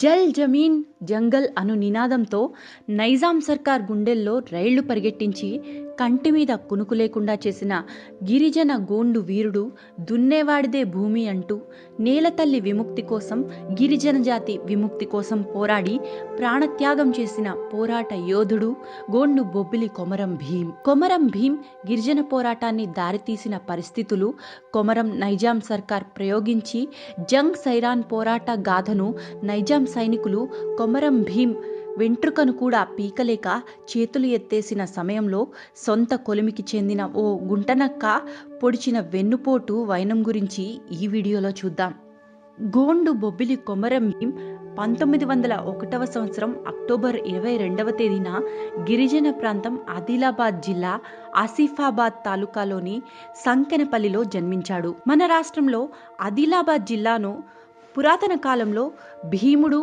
జల్ జమీన్ జంగల్ అను నినాదంతో నైజాం సర్కార్ గుండెల్లో రైళ్లు పరిగెట్టించి కంటి మీద కునుకు లేకుండా చేసిన గిరిజన గోండు వీరుడు, దున్నేవాడిదే భూమి అంటూ నేలతల్లి విముక్తి కోసం, గిరిజన జాతి విముక్తి కోసం పోరాడి ప్రాణత్యాగం చేసిన పోరాట యోధుడు గోండు బొబ్బిలి కొమరం భీం. కొమరం భీం గిరిజన పోరాటాన్ని దారితీసిన పరిస్థితులు, కొమరం నైజాం సర్కార్ ప్రయోగించి జంగ్ సైరాన్ పోరాట గాథను నైజాం సైనికులు కొమరం భీం వెంట్రుకను కూడా పీకలేక చేతులు ఎత్తేసిన సమయంలో సొంత కొలిమికి చెందిన ఓ గుంటనక్క పొడిచిన వెన్నుపోటు వైనం గురించి ఈ వీడియోలో చూద్దాం. గోండు బొబ్బిలి కొమరం భీం 1901వ సంవత్సరం అక్టోబర్ 22వ తేదీన గిరిజన ప్రాంతం ఆదిలాబాద్ జిల్లా ఆసిఫాబాద్ తాలూకాలోని సంకెనపల్లిలో జన్మించాడు. మన రాష్ట్రంలో ఆదిలాబాద్ జిల్లాను పురాతన కాలంలో భీముడు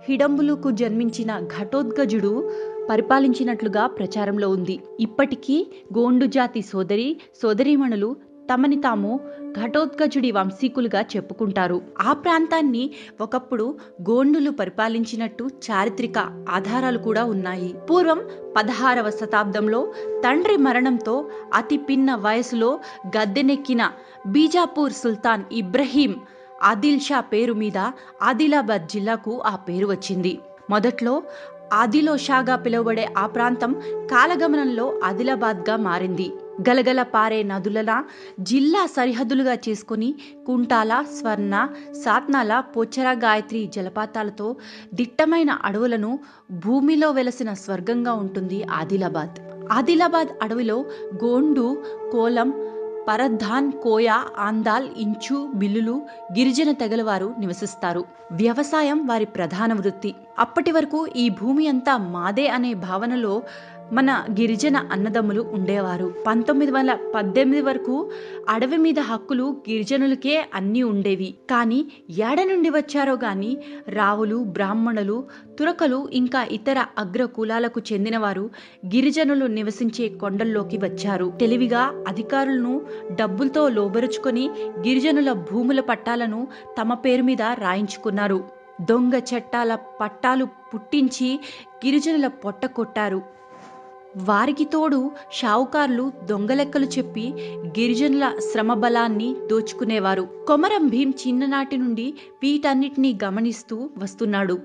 హిడంబులకు జన్మించిన ఘటోత్కచుడు పరిపాలించినట్లుగా ప్రచారంలో ఉంది. ఇప్పటికీ గోండు జాతి సోదరీమణులు తమని తాము ఘటోత్కచుడి వంశీకులుగా చెప్పుకుంటారు. ఆ ప్రాంతాన్ని ఒకప్పుడు గోండులు పరిపాలించినట్టు చారిత్రక ఆధారాలు కూడా ఉన్నాయి. పూర్వం 16వ శతాబ్దంలో తండ్రి మరణంతో అతి పిన్న వయసులో గద్దెనెక్కిన బీజాపూర్ సుల్తాన్ ఇబ్రహీం ఆదిల్ షా పేరు మీద ఆదిలాబాద్ జిల్లాకు ఆ పేరు వచ్చింది. మొదట్లో ఆదిలో షాగా పిలువబడే ఆ ప్రాంతం కాలగమనంలో ఆదిలాబాద్గా మారింది. గలగల పారే నదులలా జిల్లా సరిహద్దులుగా చేసుకుని కుంటాల, స్వర్ణ, సాత్నాల, పోచర, గాయత్రి జలపాతాలతో దిట్టమైన అడవులను భూమిలో వెలసిన స్వర్గంగా ఉంటుంది ఆదిలాబాద్. ఆదిలాబాద్ అడవిలో గోండు, కోలం, పరద్ధాన్, కోయ, ఆందాల్, ఇంచు, బిల్లులు గిరిజన తెగలవారు నివసిస్తారు. వ్యవసాయం వారి ప్రధాన వృత్తి. అప్పటి వరకు ఈ భూమి అంతా మాదే అనే భావనలో మన గిరిజన అన్నదమ్ములు ఉండేవారు. 1918 వరకు అడవి మీద హక్కులు గిరిజనులకే అన్నీ ఉండేవి. కానీ ఏడ నుండి వచ్చారో గాని రావులు, బ్రాహ్మణులు, తురకలు ఇంకా ఇతర అగ్ర కులాలకు చెందినవారు గిరిజనులు నివసించే కొండల్లోకి వచ్చారు. తెలివిగా అధికారులను డబ్బులతో లోబరుచుకొని గిరిజనుల భూముల పట్టాలను తమ పేరు మీద రాయించుకున్నారు. దొంగ చట్టాల పట్టాలు పుట్టించి గిరిజనుల పొట్ట కొట్టారు. వారికి తోడు షావుకారులు దొంగలెక్కలు చెప్పి గిరిజనుల శ్రమబలాన్ని దోచుకునేవారు. కొమరం భీం చిన్ననాటి నుండి వీటన్నిటినీ గమనిస్తూ వస్తున్నాడు.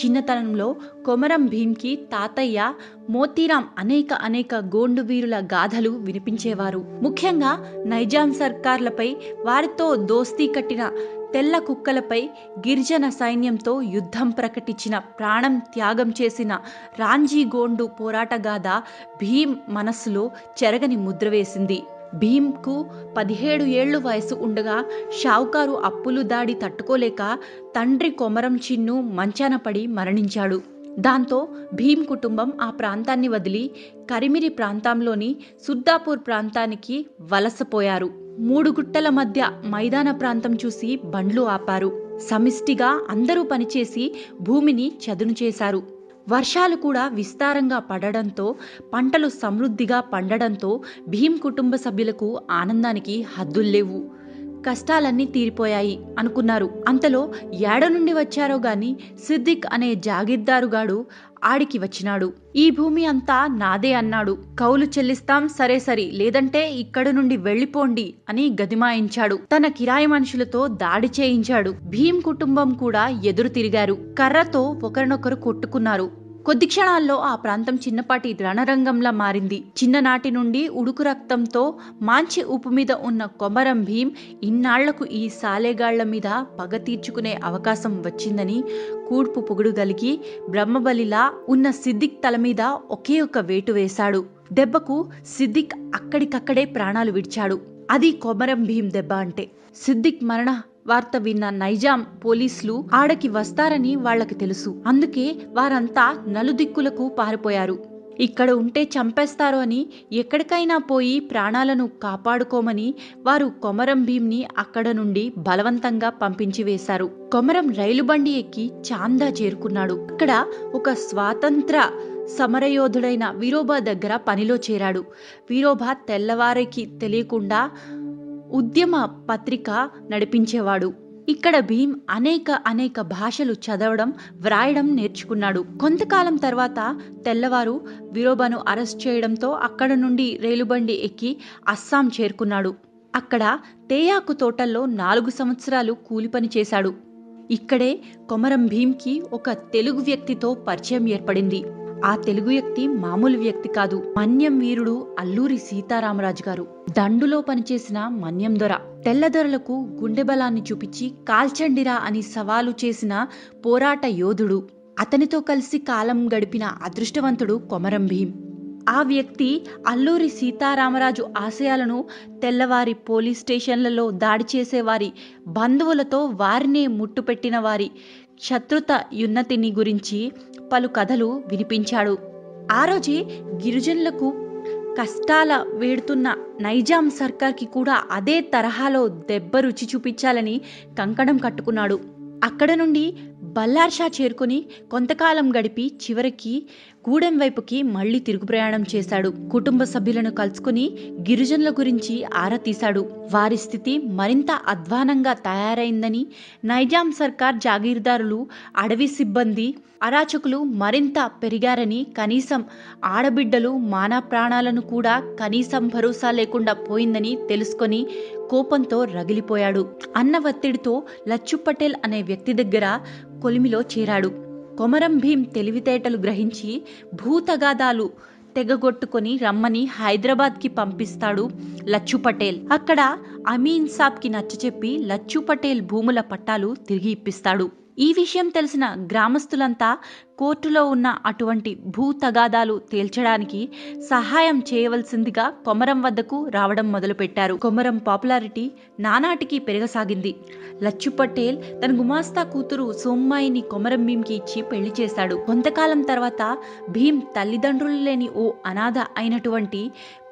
చిన్నతనంలో కొమరం భీంకి తాతయ్య మోతీరాం అనేక గోండు వీరుల గాథలు వినిపించేవారు. ముఖ్యంగా నైజాం సర్కార్లపై, వారితో దోస్తీ కట్టిన తెల్ల కుక్కలపై గిరిజన సైన్యంతో యుద్ధం ప్రకటించిన, ప్రాణం త్యాగం చేసిన రాంజీ గోండు పోరాటగాథ భీం మనస్సులో చెరగని ముద్ర వేసింది. భీంకు 17 ఏళ్లు వయసు ఉండగా షావుకారు అప్పులు దాడి తట్టుకోలేక తండ్రి కొమరం చిన్ను మంచాన పడి మరణించాడు. దాంతో భీం కుటుంబం ఆ ప్రాంతాన్ని వదిలి కరిమిరి ప్రాంతంలోని సుర్దాపూర్ ప్రాంతానికి వలసపోయారు. 3 గుట్టల మధ్య మైదాన ప్రాంతం చూసి బండ్లు ఆపారు. సమిష్టిగా అందరూ పనిచేసి భూమిని చదును చేశారు. వర్షాలు కూడా విస్తారంగా పడడంతో, పంటలు సమృద్ధిగా పండడంతో భీం కుటుంబ సభ్యులకు ఆనందానికి హద్దుల్లేవు. కష్టాలన్నీ తీరిపోయాయి అనుకున్నారు. అంతలో ఏడ నుండి వచ్చారో గాని సిద్దిక్ అనే జాగీర్దారుగాడు ఆడికి వచ్చినాడు. ఈ భూమి అంతా నాదే అన్నాడు. కౌలు చెల్లిస్తాం, సరే లేదంటే ఇక్కడి నుండి వెళ్లిపోండి అని గదిమాయించాడు. తన కిరాయి మనుషులతో దాడి చేయించాడు. భీం కుటుంబం కూడా ఎదురు తిరిగారు. కర్రతో ఒకరినొకరు కొట్టుకున్నారు. కొద్ది క్షణాల్లో ఆ ప్రాంతం చిన్నపాటి రణరంగంలా మారింది. చిన్ననాటి నుండి ఉడుకు రక్తంతో మాంచి ఉప్పు మీద ఉన్న కొమరం భీం ఇన్నాళ్లకు ఈ సాలెగాళ్ల మీద పగ తీర్చుకునే అవకాశం వచ్చిందని కూడ్పు పొగుడుగలిగి బ్రహ్మబలిలా ఉన్న సిద్దిక్ తల మీద ఒకే ఒక్క వేటు వేశాడు. దెబ్బకు సిద్దిక్ అక్కడికక్కడే ప్రాణాలు విడిచాడు. అది కొమరం భీం దెబ్బ అంటే. సిద్దిక్ మరణ వార్త విన్న నైజాం పోలీసులు ఆడకి వస్తారని వాళ్లకి తెలుసు. అందుకే వారంతా నలుదిక్కులకు పారిపోయారు. ఇక్కడ ఉంటే చంపేస్తారు అని ఎక్కడికైనా పోయి ప్రాణాలను కాపాడుకోమని వారు కొమరం భీంని అక్కడ నుండి బలవంతంగా పంపించి వేశారు. కొమరం రైలు బండి ఎక్కి చాందా చేరుకున్నాడు. అక్కడ ఒక స్వాతంత్ర సమరయోధుడైన వీరోబా దగ్గర పనిలో చేరాడు. వీరోబా తెల్లవారికి తెలియకుండా ఉద్యమ పత్రిక నడిపించేవాడు. ఇక్కడ భీమ్ అనేక భాషలు చదవడం, వ్రాయడం నేర్చుకున్నాడు. కొంతకాలం తర్వాత తెల్లవారు విరోబాను అరెస్ట్ చేయడంతో అక్కడ నుండి రైలుబండి ఎక్కి అస్సాం చేరుకున్నాడు. అక్కడ తేయాకు తోటల్లో 4 సంవత్సరాలు కూలిపని చేశాడు. ఇక్కడే కొమరం భీమ్కి ఒక తెలుగు వ్యక్తితో పరిచయం ఏర్పడింది. ఆ తెలుగు వ్యక్తి మామూలు వ్యక్తి కాదు, మన్యం వీరుడు అల్లూరి సీతారామరాజు గారు. దండులో పనిచేసిన మన్యం దొర తెల్లదొరలకు గుండె బలాన్ని చూపించి కాల్చండిరా అని సవాలు చేసిన పోరాట యోధుడు. అతనితో కలిసి కాలం గడిపిన అదృష్టవంతుడు కొమరం భీం. ఆ వ్యక్తి అల్లూరి సీతారామరాజు ఆశయాలను తెల్లవారి పోలీస్ స్టేషన్లలో దాడి చేసేవారి బంధువులతో వారినే ముట్టుపెట్టిన వారి శత్రుత యున్నతిని గురించి పలు కథలు వినిపించాడు. ఆ రోజే గిరిజనులకు కష్టాల వేడుతున్న నైజాం సర్కార్కి కూడా అదే తరహాలో దెబ్బ రుచి చూపించాలని కంకణం కట్టుకున్నాడు. అక్కడ నుండి బల్లార్షా చేరుకుని కొంతకాలం గడిపి చివరికి గూడెం వైపుకి మళ్లీ తిరుగు ప్రయాణం చేశాడు. కుటుంబ సభ్యులను కలుసుకుని గిరిజనుల గురించి ఆరా తీశాడు. వారి స్థితి మరింత అధ్వానంగా తయారైందని, నైజాం సర్కార్ జాగీర్దారులు, అడవి సిబ్బంది, అరాచకులు మరింత పెరిగారని, కనీసం ఆడబిడ్డలు మాన ప్రాణాలను కూడా కనీసం భరోసా లేకుండా పోయిందని తెలుసుకొని కోపంతో రగిలిపోయాడు. అన్న ఒత్తిడితో లచ్చు పటేల్ అనే వ్యక్తి దగ్గర కొలిమిలో చేరాడు. కొమరం భీం తెలివితేటలు గ్రహించి భూతగాదాలు తెగగొట్టుకొని రమ్మని హైదరాబాద్కి పంపిస్తాడు లచ్చు పటేల్. అక్కడ అమీన్ సాబ్కి నచ్చచెప్పి లచ్చు పటేల్ భూముల పట్టాలు తిరిగి ఇప్పిస్తాడు. ఈ విషయం తెలిసిన గ్రామస్తులంతా కోర్టులో ఉన్న అటువంటి భూ తగాదాలు తేల్చడానికి సహాయం చేయవలసిందిగా కొమరం వద్దకు రావడం మొదలుపెట్టారు. కొమరం పాపులారిటీ నానాటికి పెరగసాగింది. లచ్చు పటేల్ తన గుమాస్తా కూతురు సోమ్మాయిని కొమరం భీంకి ఇచ్చి పెళ్లి చేశాడు. కొంతకాలం తర్వాత భీం తల్లిదండ్రులు లేని ఓ అనాథ అయినటువంటి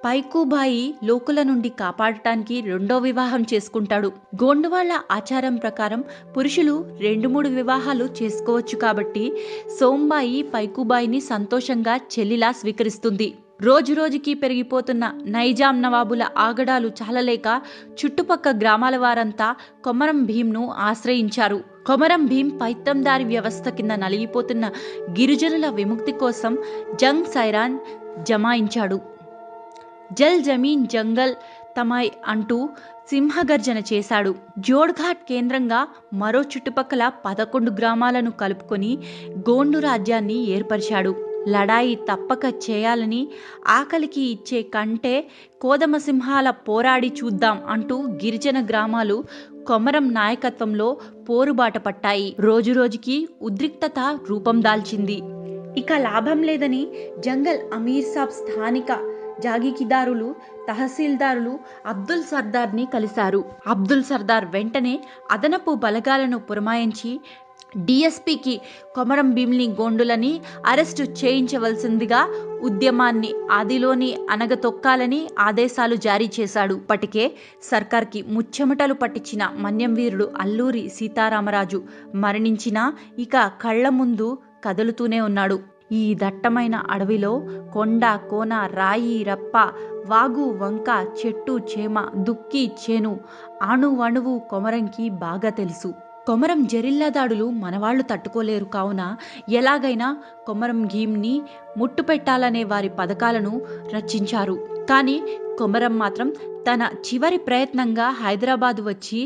పైకుబాయి లోకుల నుండి కాపాడటానికి 2వ వివాహం చేసుకుంటాడు. గోండువాళ్ల ఆచారం ప్రకారం పురుషులు 2-3 వివాహాలు చేసుకోవచ్చు కాబట్టి సోంబాయి పైకుబాయిని సంతోషంగా చెల్లిలా స్వీకరిస్తుంది. రోజురోజుకి పెరిగిపోతున్న నైజాం నవాబుల ఆగడాలు చాలలేక చుట్టుపక్క గ్రామాల వారంతా కొమరం భీంను ఆశ్రయించారు. కొమరం భీం పైత్తందారి వ్యవస్థ కింద నలిగిపోతున్న గిరిజనుల విముక్తి కోసం జంగ్ సైరాన్ జమాయించాడు. జల్ జమీన్ జంగల్ తమాయ్ అంటూ సింహగర్జన చేశాడు. జోడ్ఘాట్ కేంద్రంగా మరో చుట్టుపక్కల 11 గ్రామాలను కలుపుకొని గోండు రాజ్యాన్ని ఏర్పరిచాడు. లడాయి తప్పక చేయాలని, ఆకలికి ఇచ్చే కంటే కోదమ సింహాల పోరాడి చూద్దాం అంటూ గిరిజన గ్రామాలు కొమరం నాయకత్వంలో పోరుబాట పట్టాయి. రోజురోజుకి ఉద్రిక్తత రూపం దాల్చింది. ఇక లాభం లేదని జంగల్ అమీర్ సాబ్ స్థానిక జాగీకిదారులు, తహసీల్దారులు అబ్దుల్ సర్దార్ని కలిశారు. అబ్దుల్ సర్దార్ వెంటనే అదనపు బలగాలను పురమాయించి డిఎస్పీకి కొమరం భీంని గోండులని అరెస్టు చేయించవలసిందిగా ఉద్యమాన్ని ఆదిలోని అనగతొక్కాలని ఆదేశాలు జారీ చేశాడు. ఇప్పటికే సర్కార్కి ముచ్చెమటలు పట్టించిన మన్యం వీరుడు అల్లూరి సీతారామరాజు మరణించినా ఇక కళ్ల ముందు కదులుతూనే ఉన్నాడు. ఈ దట్టమైన అడవిలో కొండ, కోన, రాయి, రప్ప, వాగు, వంక, చెట్టు, చేమ, దుక్కి, చేను అణువణువు కొమరంకి బాగా తెలుసు. కొమరం జెరిల్లా దాడులు మనవాళ్లు తట్టుకోలేరు కావున ఎలాగైనా కొమరం భీంని ముట్టుపెట్టాలనే వారి పథకాలను రచించారు. కానీ కొమరం మాత్రం తన చివరి ప్రయత్నంగా హైదరాబాద్ వచ్చి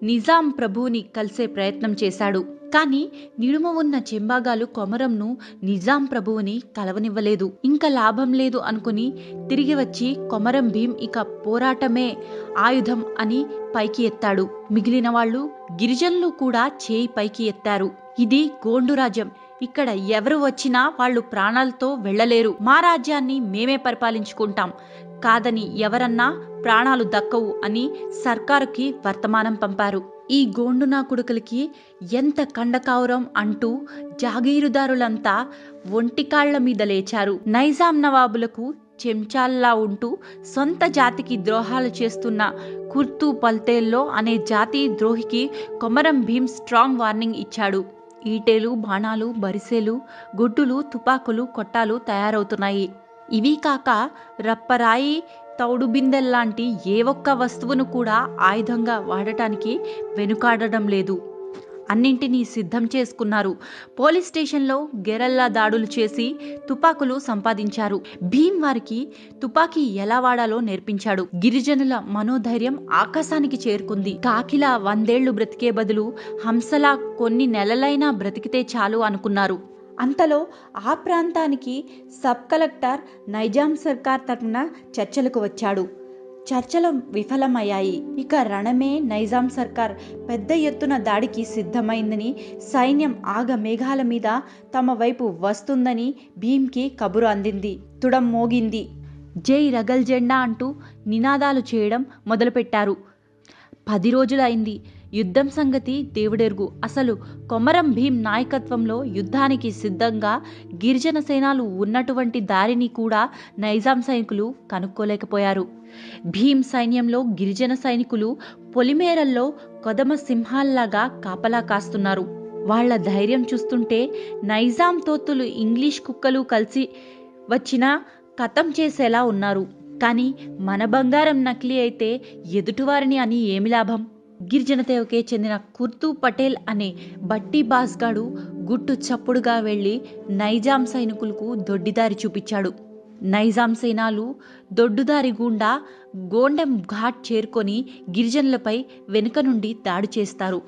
నిజాం ప్రభువుని కలిసే ప్రయత్నం చేశాడు. కానీ నిడుమ ఉన్న చెంబాగాలు కొమరంను నిజాం ప్రభువుని కలవనివ్వలేదు. ఇంకా లాభం లేదు అనుకుని తిరిగి వచ్చి కొమరం భీం ఇక పోరాటమే ఆయుధం అని పైకి ఎత్తాడు. మిగిలిన వాళ్ళు గిరిజనులు కూడా చేయి పైకి ఎత్తారు. ఇది గోండు రాజ్యం, ఇక్కడ ఎవరు వచ్చినా వాళ్ళు ప్రాణాలతో వెళ్లలేరు. మా రాజ్యాన్ని మేమే పరిపాలించుకుంటాం, కాదని ఎవరన్నా ప్రాణాలు దక్కవు అని సర్కారుకి వర్తమానం పంపారు. ఈ గోండు నా కొడుకులకి ఎంత కండకావురం అంటూ జాగీరుదారులంతా ఒంటికాళ్ల మీద లేచారు. నైజాం నవాబులకు చెంచాల్లా ఉంటూ సొంత జాతికి ద్రోహాలు చేస్తున్న కుర్తు పల్తేల్లో అనే జాతి ద్రోహికి కొమరం భీం స్ట్రాంగ్ వార్నింగ్ ఇచ్చాడు. ఈటేలు, బాణాలు, బరిసెలు, గుడ్డులు, తుపాకులు, కొట్టాలు తయారవుతున్నాయి. ఇవి కాక రప్పరాయి, తౌడు బిందెల్లాంటి ఏ ఒక్క వస్తువును కూడా ఆయుధంగా వాడటానికి వెనుకాడడం లేదు. అన్నింటినీ సిద్ధం చేసుకున్నారు. పోలీస్ స్టేషన్లో గెరల్లా దాడులు చేసి తుపాకులు సంపాదించారు. భీమ్ వారికి తుపాకీ ఎలా వాడాలో నేర్పించాడు. గిరిజనుల మనోధైర్యం ఆకాశానికి చేరుకుంది. కాకిలా 100 ఏళ్లు బ్రతికే బదులు హంసలా కొన్ని నెలలైనా బ్రతికితే చాలు అనుకున్నారు. అంతలో ఆ ప్రాంతానికి సబ్ కలెక్టర్ నైజాం సర్కార్ తరఫున చర్చలకు వచ్చాడు. చర్చలు విఫలమయ్యాయి. ఇక రణమే. నైజాం సర్కార్ పెద్ద ఎత్తున దాడికి సిద్ధమైందని, సైన్యం ఆగమేఘాల మీద తమ వైపు వస్తుందని భీమ్కి కబురు అందింది. తుడం మోగింది. జై రగల్ జెండా అంటూ నినాదాలు చేయడం మొదలుపెట్టారు. 10 రోజులైంది. యుద్ధం సంగతి దేవుడెరుగు. అసలు కొమరం భీం నాయకత్వంలో యుద్ధానికి సిద్ధంగా గిరిజన సేనలు ఉన్నటువంటి దారిని కూడా నైజాం సైనికులు కనుక్కోలేకపోయారు. భీం సైన్యంలో గిరిజన సైనికులు పొలిమేరల్లో కొదమ సింహాల్లాగా కాపలా కాస్తున్నారు. వాళ్ల ధైర్యం చూస్తుంటే నైజాం తోతులు ఇంగ్లీష్ కుక్కలు కలిసి వచ్చినా ఖతం చేసేలా ఉన్నారు. కానీ మన బంగారం నకిలీ అయితే ఎదుటివారిని అని ఏమి లాభం? గిరిజన తెగకే చెందిన కుర్తూ పటేల్ అనే బట్టి బాస్గాడు గుట్టు చప్పుడుగా వెళ్లి నైజాం సైనికులకు దొడ్డిదారి చూపించాడు. నైజాం సేనాలు దొడ్డుదారి గుండా గోండెం ఘాట్ చేరుకొని గిరిజనులపై వెనుక నుండి దాడి చేస్తారు.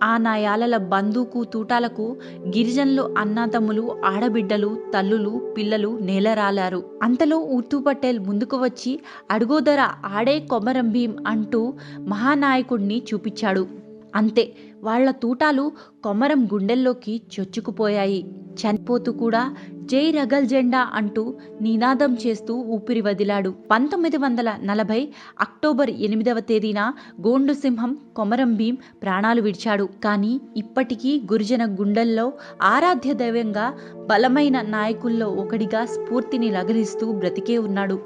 ఆ నాయాలల బందూకు తూటాలకు గిరిజనులు అన్నాతమ్ములు, ఆడబిడ్డలు, తల్లులు, పిల్లలు నేలరాలారు. అంతలో ఉత్తూ పటేల్ ముందుకు వచ్చి అడుగోదర ఆడే కొమరం భీం అంటూ మహానాయకుడిని చూపించాడు. అంతే, వాళ్ల తూటాలు కొమరం గుండెల్లోకి చొచ్చుకుపోయాయి. చనిపోతూ కూడా జై రగల్ జెండా అంటూ నినాదం చేస్తూ ఊపిరి వదిలాడు. 1940 అక్టోబర్ 8వ తేదీన గోండు సింహం కొమరం భీం ప్రాణాలు విడిచాడు. కానీ ఇప్పటికీ గిరిజన గుండెల్లో ఆరాధ్య దైవంగా, బలమైన నాయకుల్లో ఒకడిగా స్ఫూర్తిని రగిలిస్తూ బ్రతికే ఉన్నాడు.